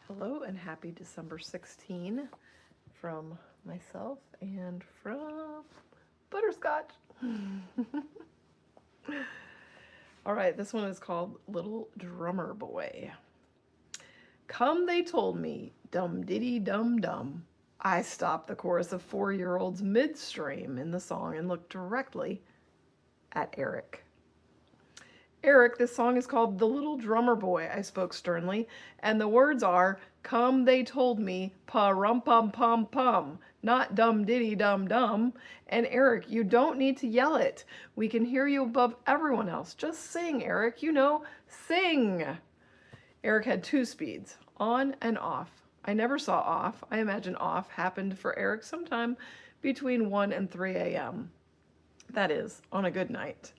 Hello and happy December 16 from myself and from Butterscotch. All right, this one is called Little Drummer Boy. Come, they told me, dum diddy dum dum. I stopped the chorus of 4-year-olds midstream in the song and looked directly at Eric. Eric, this song is called The Little Drummer Boy, I spoke sternly, and the words are, come they told me, pa-rum-pum-pum-pum, not dum-diddy-dum-dum. And Eric, you don't need to yell it. We can hear you above everyone else. Just sing, Eric, sing. Eric had 2 speeds, on and off. I never saw off. I imagine off happened for Eric sometime between 1 and 3 a.m. That is, on a good night.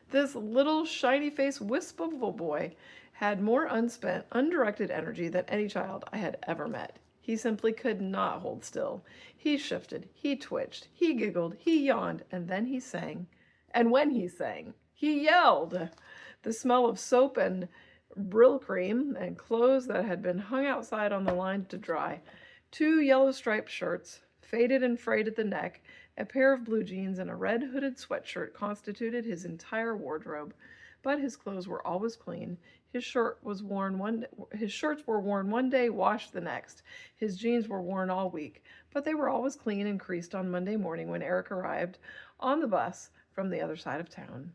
This little shiny-faced wisp of a boy had more unspent, undirected energy than any child I had ever met. He simply could not hold still. He shifted, he twitched, he giggled, he yawned, and then he sang. And when he sang, he yelled. The smell of soap and Brylcreem and clothes that had been hung outside on the line to dry, 2 yellow-striped shirts, faded and frayed at the neck, a pair of blue jeans and a red hooded sweatshirt constituted his entire wardrobe, but his clothes were always clean. His shirts were worn one day, washed the next. His jeans were worn all week, but they were always clean and creased on Monday morning when Eric arrived on the bus from the other side of town.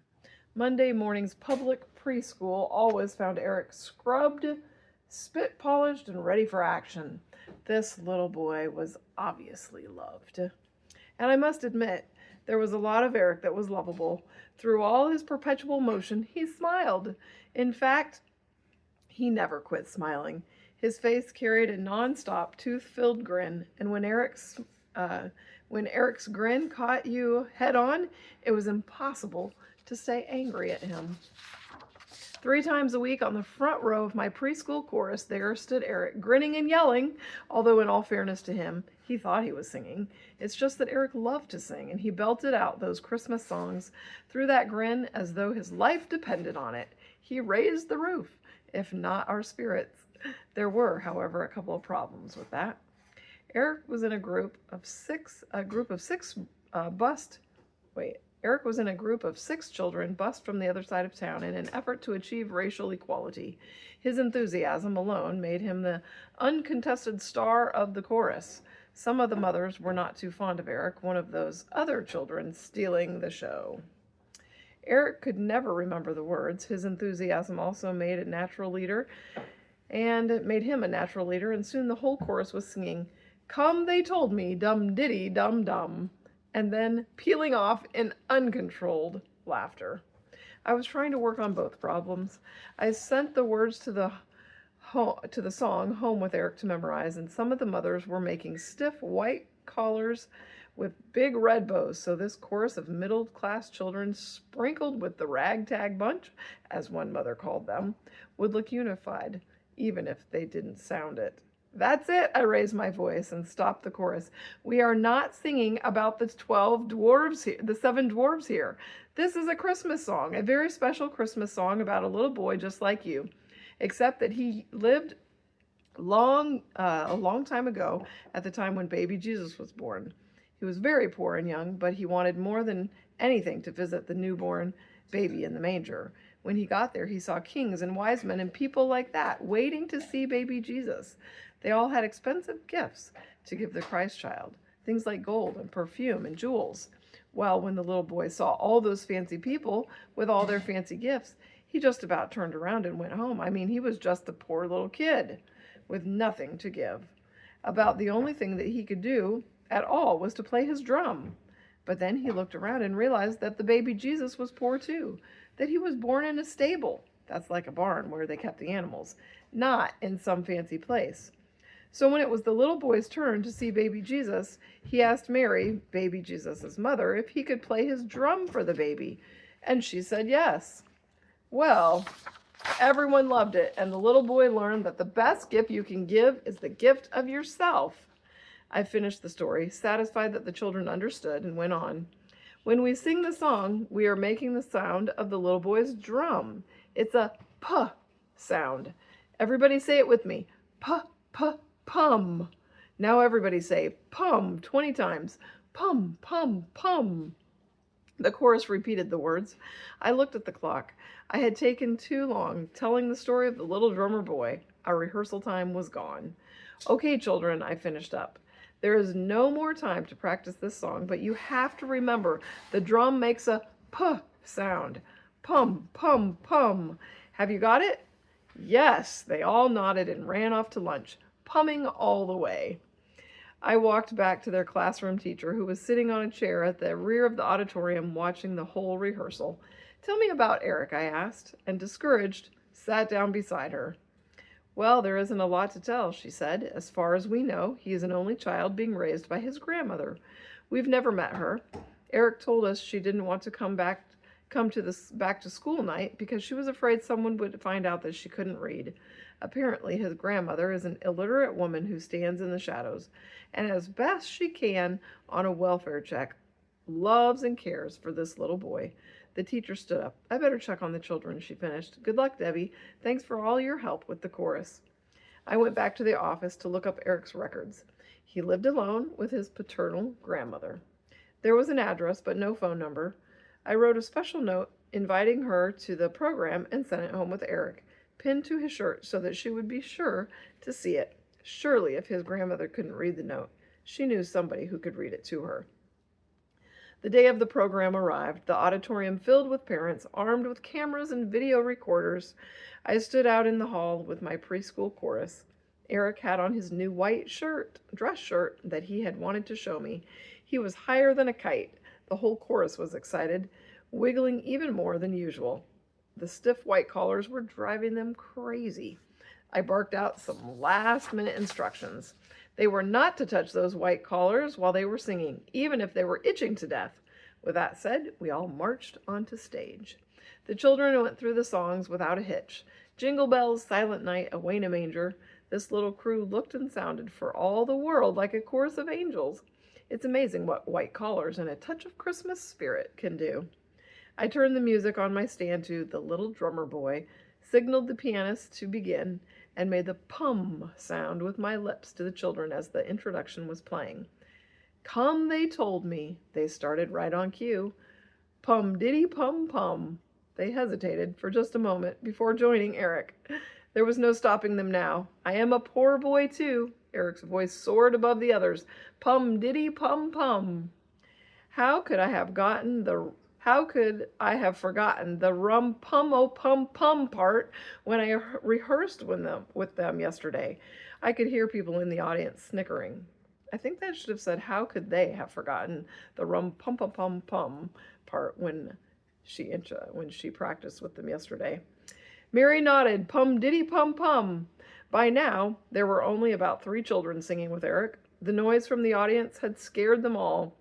Monday morning's public preschool always found Eric scrubbed, spit polished, and ready for action. This little boy was obviously loved. And I must admit, there was a lot of Eric that was lovable. Through all his perpetual motion, he smiled. In fact, he never quit smiling. His face carried a non-stop, tooth-filled grin, and when Eric's grin caught you head on, it was impossible to stay angry at him. 3 times a week on the front row of my preschool chorus, there stood Eric, grinning and yelling, although in all fairness to him, he thought he was singing. It's just that Eric loved to sing, and he belted out those Christmas songs through that grin as though his life depended on it. He raised the roof, if not our spirits. There were, however, a couple of problems with that. Eric was in a group of 6 children bussed from the other side of town in an effort to achieve racial equality. His enthusiasm alone made him the uncontested star of the chorus. Some of the mothers were not too fond of Eric, one of those other children stealing the show. Eric could never remember the words. His enthusiasm also made him a natural leader, and soon the whole chorus was singing, "Come, they told me, dum-diddy-dum-dum," and then peeling off in uncontrolled laughter. I was trying to work on both problems. I sent the words to the song home with Eric to memorize, and some of the mothers were making stiff white collars with big red bows, so this chorus of middle-class children, sprinkled with the ragtag bunch, as one mother called them, would look unified, even if they didn't sound it. That's it, I raised my voice and stopped the chorus. We are not singing about the 7 dwarves here. This is a Christmas song, a very special Christmas song about a little boy just like you, except that he lived a long time ago at the time when baby Jesus was born. He was very poor and young, but he wanted more than anything to visit the newborn baby in the manger. When he got there, he saw kings and wise men and people like that waiting to see baby Jesus. They all had expensive gifts to give the Christ child, things like gold and perfume and jewels. Well, when the little boy saw all those fancy people with all their fancy gifts, he just about turned around and went home. I mean, he was just a poor little kid with nothing to give. About the only thing that he could do at all was to play his drum. But then he looked around and realized that the baby Jesus was poor too, that he was born in a stable. That's like a barn where they kept the animals, not in some fancy place. So when it was the little boy's turn to see baby Jesus, he asked Mary, baby Jesus' mother, if he could play his drum for the baby, and she said yes. Well, everyone loved it, and the little boy learned that the best gift you can give is the gift of yourself. I finished the story, satisfied that the children understood, and went on. When we sing the song, we are making the sound of the little boy's drum. It's a puh sound. Everybody say it with me. Puh, Pum. Now everybody say pum 20 times. Pum, pum, pum. The chorus repeated the words. I looked at the clock. I had taken too long telling the story of the little drummer boy. Our rehearsal time was gone. Okay, children, I finished up. There is no more time to practice this song, but you have to remember the drum makes a p sound. Pum, pum, pum. Have you got it? Yes, they all nodded and ran off to lunch, pumming all the way. I walked back to their classroom teacher, who was sitting on a chair at the rear of the auditorium watching the whole rehearsal. Tell me about Eric, I asked, and discouraged, sat down beside her. Well, there isn't a lot to tell, she said. As far as we know, he is an only child being raised by his grandmother. We've never met her. Eric told us she didn't want to come to this back to school night because she was afraid someone would find out that she couldn't read. Apparently, his grandmother is an illiterate woman who stands in the shadows, and as best she can on a welfare check, loves and cares for this little boy. The teacher stood up. I better check on the children, she finished. Good luck, Debbie. Thanks for all your help with the chorus. I went back to the office to look up Eric's records. He lived alone with his paternal grandmother. There was an address, but no phone number. I wrote a special note inviting her to the program and sent it home with Eric, pinned to his shirt so that she would be sure to see it. Surely, if his grandmother couldn't read the note, she knew somebody who could read it to her. The day of the program arrived, the auditorium filled with parents, armed with cameras and video recorders. I stood out in the hall with my preschool chorus. Eric had on his new white dress shirt that he had wanted to show me. He was higher than a kite. The whole chorus was excited, wiggling even more than usual. The stiff white collars were driving them crazy. I barked out some last-minute instructions. They were not to touch those white collars while they were singing, even if they were itching to death. With that said, we all marched onto stage. The children went through the songs without a hitch. Jingle Bells, Silent Night, Away in a Manger. This little crew looked and sounded for all the world like a chorus of angels. It's amazing what white collars and a touch of Christmas spirit can do. I turned the music on my stand to The Little Drummer Boy, signaled the pianist to begin, and made the pum sound with my lips to the children as the introduction was playing. Come, they told me. They started right on cue. Pum diddy pum pum. They hesitated for just a moment before joining Eric. There was no stopping them now. I am a poor boy too. Eric's voice soared above the others. Pum diddy pum pum. How could I have forgotten the rum pum o pum pum part when I rehearsed with them yesterday? I could hear people in the audience snickering. I think that should have said, how could they have forgotten the rum pum pum pum pum part when she practiced with them yesterday? Mary nodded, pum diddy pum pum. By now, there were only about 3 children singing with Eric. The noise from the audience had scared them all.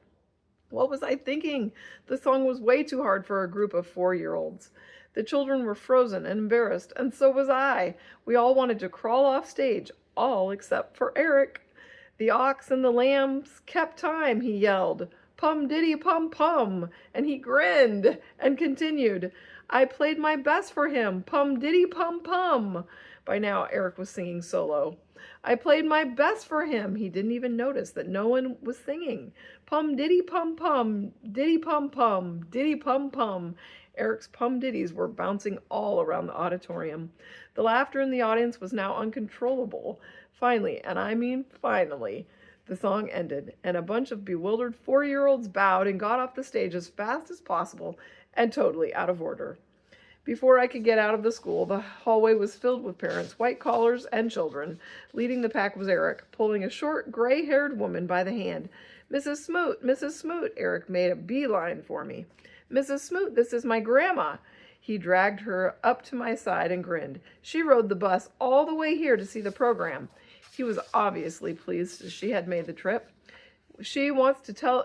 What was I thinking? The song was way too hard for a group of 4-year-olds. The children were frozen and embarrassed, and so was I. We all wanted to crawl off stage, all except for Eric. The ox and the lambs kept time, he yelled. Pum diddy pum pum, and he grinned and continued. I played my best for him, pum diddy pum pum. By now, Eric was singing solo. I played my best for him. He didn't even notice that no one was singing. Pum diddy pum pum, diddy pum pum, diddy pum pum. Eric's pum ditties were bouncing all around the auditorium. The laughter in the audience was now uncontrollable. Finally, and I mean finally, the song ended, and a bunch of bewildered 4-year-olds bowed and got off the stage as fast as possible and totally out of order. Before I could get out of the school, the hallway was filled with parents, white collars, and children. Leading the pack was Eric, pulling a short, gray-haired woman by the hand. Mrs. Smoot, Eric made a beeline for me. Mrs. Smoot, this is my grandma. He dragged her up to my side and grinned. She rode the bus all the way here to see the program. He was obviously pleased she had made the trip. She wants to tell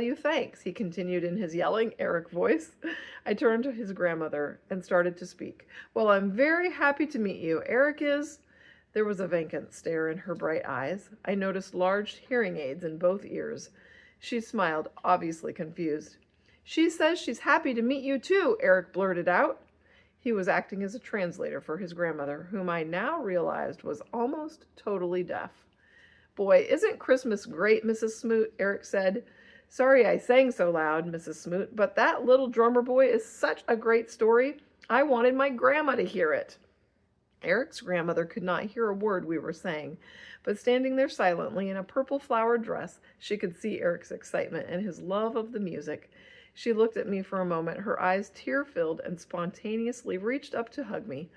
you thanks, he continued in his yelling Eric voice. I turned to his grandmother and started to speak. Well, I'm very happy to meet you. Eric is... There was a vacant stare in her bright eyes. I noticed large hearing aids in both ears. She smiled, obviously confused. She says she's happy to meet you too, Eric blurted out. He was acting as a translator for his grandmother, whom I now realized was almost totally deaf. Boy, isn't Christmas great, Mrs. Smoot, Eric said. Sorry I sang so loud, Mrs. Smoot, but that little drummer boy is such a great story. I wanted my grandma to hear it. Eric's grandmother could not hear a word we were saying, but standing there silently in a purple flowered dress, she could see Eric's excitement and his love of the music. She looked at me for a moment, her eyes tear-filled, and spontaneously reached up to hug me.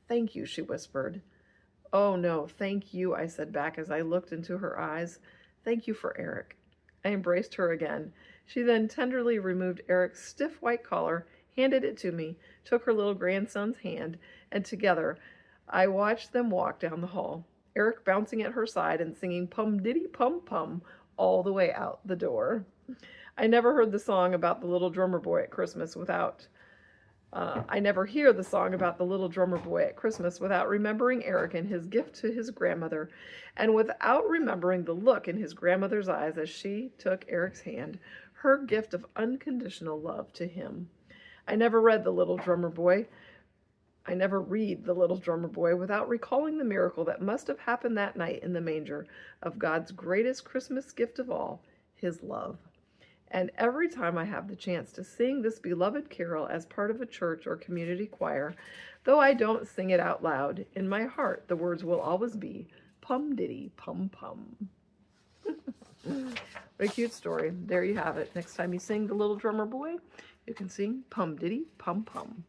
Thank you, she whispered. Oh, no, thank you, I said back as I looked into her eyes. Thank you for Eric. I embraced her again. She then tenderly removed Eric's stiff white collar, handed it to me, took her little grandson's hand, and together I watched them walk down the hall, Eric bouncing at her side and singing Pum-Diddy-Pum-Pum all the way out the door. I never heard the song about the little drummer boy at Christmas without I never hear the song about the little drummer boy at Christmas without remembering Eric and his gift to his grandmother, and without remembering the look in his grandmother's eyes as she took Eric's hand, her gift of unconditional love to him. I never read the little drummer boy. I never read the little drummer boy without recalling the miracle that must have happened that night in the manger of God's greatest Christmas gift of all, his love. And every time I have the chance to sing this beloved carol as part of a church or community choir, though I don't sing it out loud, in my heart the words will always be, Pum-Diddy-Pum-Pum. What a cute story. There you have it. Next time you sing The Little Drummer Boy, you can sing Pum-Diddy-Pum-Pum.